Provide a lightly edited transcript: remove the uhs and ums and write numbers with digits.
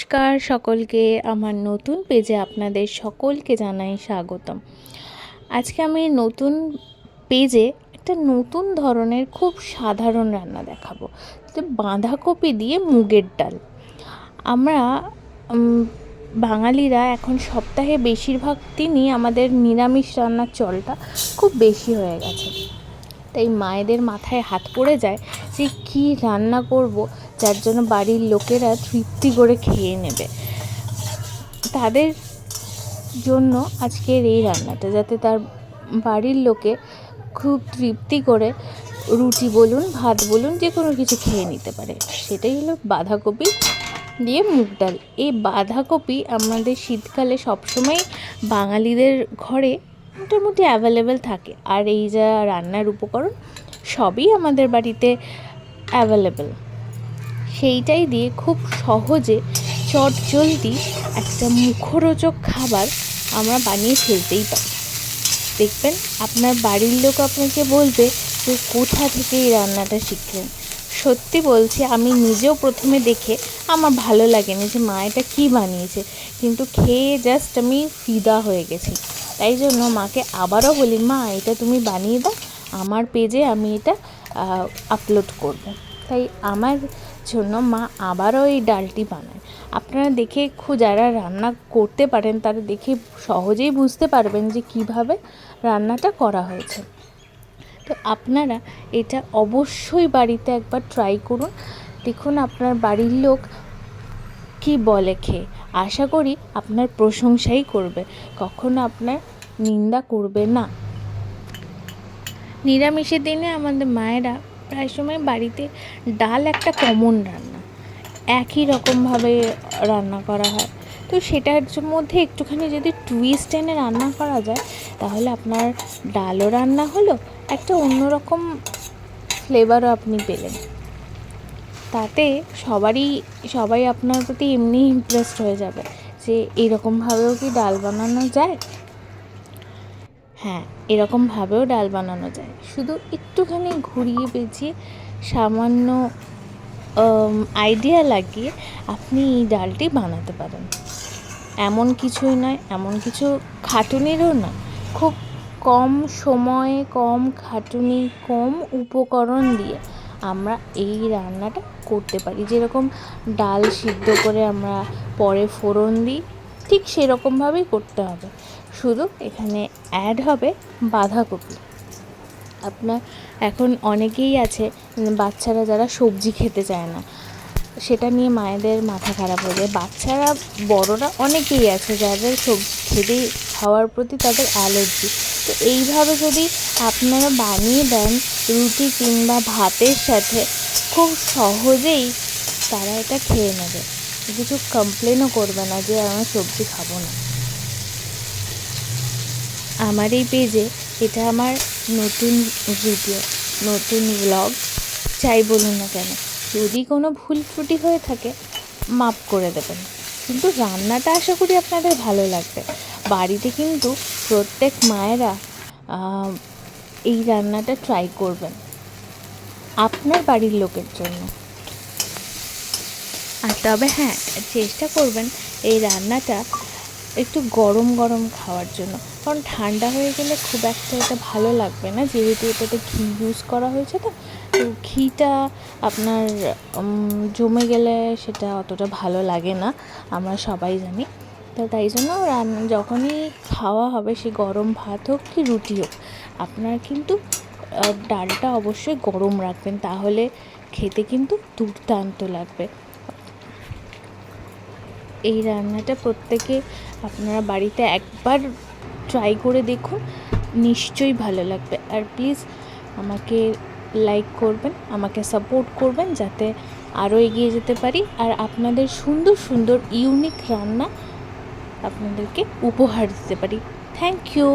নমস্কার সকলকে, আমার নতুন পেজে আপনাদের সকলকে জানাই স্বাগতম। আজকে আমি নতুন পেজে একটা নতুন ধরনের খুব সাধারণ রান্না দেখাবো, বাঁধাকপি দিয়ে মুগের ডাল। আমরা বাঙালিরা এখন সপ্তাহে বেশিরভাগ দিনই আমাদের নিরামিষ রান্নার চলটা খুব বেশি হয়ে গেছে। তাই মায়েদের মাথায় হাত পড়ে যায় যে কী রান্না করব যার জন্য বাড়ির লোকেরা তৃপ্তি করে খেয়ে নেবে। তাদের জন্য আজকের এই রান্নাটা, যাতে তার বাড়ির লোকে খুব তৃপ্তি করে রুটি বলুন, ভাত বলুন, যে কোনো কিছু খেয়ে নিতে পারে, সেটাই হলো বাঁধাকপি দিয়ে মুগ ডাল। এই বাঁধাকপি আমাদের শীতকালে সবসময় বাঙালিদের ঘরে মোটামুটি অ্যাভেলেবেল থাকে, আর এই যা রান্নার উপকরণ সবই আমাদের বাড়িতে অ্যাভেলেবেল। সেইটাই দিয়ে খুব সহজে চটজলদি একটা মুখরোচক খাবার আমরা বানিয়ে ফেলতেই পারি। দেখবেন আপনার বাড়ির লোক আপনাকে বলবে যে কোথা থেকে এই রান্নাটা শিখলেন। সত্যি বলছি, আমি নিজেও প্রথমে দেখে আমার ভালো লাগেনি যে মা এটা কী বানিয়েছে, কিন্তু খেয়ে জাস্ট আমি ফিদা হয়ে গেছি। তাই জন্য মাকে আবারও বলি, মা এটা তুমি বানিয়ে দাও, আমার পেজে আমি এটা আপলোড করব। তাই আমার জন্য মা আবারও এই ডালটি বানায়। আপনারা দেখে যারা রান্না করতে পারেন তারা দেখে সহজেই বুঝতে পারবেন যে কিভাবে রান্নাটা করা হয়েছে। তো আপনারা এটা অবশ্যই বাড়িতে একবার ট্রাই করুন, দেখুন আপনার বাড়ির লোক কি বলে খেয়ে। আশা করি আপনার প্রশংসাই করবে, কখনো আপনার নিন্দা করবে না। নিরামিষের দিনে আমাদের মায়েরা প্রায় সময় বাড়িতে ডাল একটা কমন রান্না, একই রকমভাবে রান্না করা হয়। তো সেটার মধ্যে একটুখানি যদি টুইস্ট এনে রান্না করা যায়, তাহলে আপনার ডালও রান্না হলো, একটা অন্যরকম ফ্লেভারও আপনি পেলেন। তাতে সবাই আপনার প্রতি এমনি ইমপ্রেসড হয়ে যাবে যে এরকমভাবেও কি ডাল বানানো যায়। হ্যাঁ, এরকমভাবেও ডাল বানানো যায়, শুধু একটুখানি ঘুরিয়ে পেঁচিয়ে সামান্য আইডিয়া লাগিয়ে আপনি এই ডালটি বানাতে পারেন। এমন কিছুই নয়, এমন কিছু খাটুনিরও না, খুব কম সময়ে, কম খাটুনি, কম উপকরণ দিয়ে আমরা এই রান্নাটা করতে পারি। যেরকম ডাল সিদ্ধ করে আমরা পরে ফোড়ন দিই, ঠিক সেরকমভাবেই করতে হবে, শুধু এখানে অ্যাড হবে বাঁধাকপি। আপনার এখন অনেকেই আছে বাচ্চারা যারা সবজি খেতে চায় না, সেটা নিয়ে মায়েদের মাথা খারাপ হয়ে যায়। বাচ্চারা বড়রা অনেকেই আছে যাদের সবজি খাওয়ার প্রতি তাদের অ্যালার্জি। তো এইভাবে যদি আপনারা বানিয়ে দেন রুটি কিংবা ভাতের সাথে, খুব সহজেই তারা এটা খেয়ে নেবে, কিছু কমপ্লেনও করবে না যে আমি সবজি খাবো না। আমার এই পেজে এটা আমার নতুন ভিডিও, নতুন ব্লগ, যাই বলুন না কেন, যদি কোনো ভুল ত্রুটি হয়ে থাকে মাপ করে দেবেন, কিন্তু রান্নাটা আশা করি আপনাদের ভালো লাগবে। বাড়িতে কিন্তু প্রত্যেক মায়েরা এই রান্নাটা ট্রাই করবেন আপনার বাড়ির লোকের জন্য। আর তবে হ্যাঁ, চেষ্টা করবেন এই রান্নাটা একটু গরম গরম খাওয়ার জন্য, কারণ ঠান্ডা হয়ে গেলে খুব একটা এটা ভালো লাগবে না, যেহেতু এটাতে ঘি ইউজ করা হয়েছে। তো ঘিটা আপনার জমে গেলে সেটা অতটা ভালো লাগে না, আমরা সবাই জানি। তো তাই জন্য যখনই খাওয়া হবে, সে গরম ভাত হোক কি রুটি হোক, আপনার কিন্তু ডালটা অবশ্যই গরম রাখবেন, তাহলে খেতে কিন্তু দুর্দান্ত লাগবে। এই রান্নাটা প্রত্যেকে আপনারা বাড়িতে একবার ট্রাই করে দেখুন, নিশ্চয়ই ভালো লাগবে। আর প্লিজ আমাকে লাইক করবেন, আমাকে সাপোর্ট করবেন, যাতে আরও এগিয়ে যেতে পারি আর আপনাদের সুন্দর সুন্দর ইউনিক রান্না আপনাদেরকে উপহার দিতে পারি। Thank you.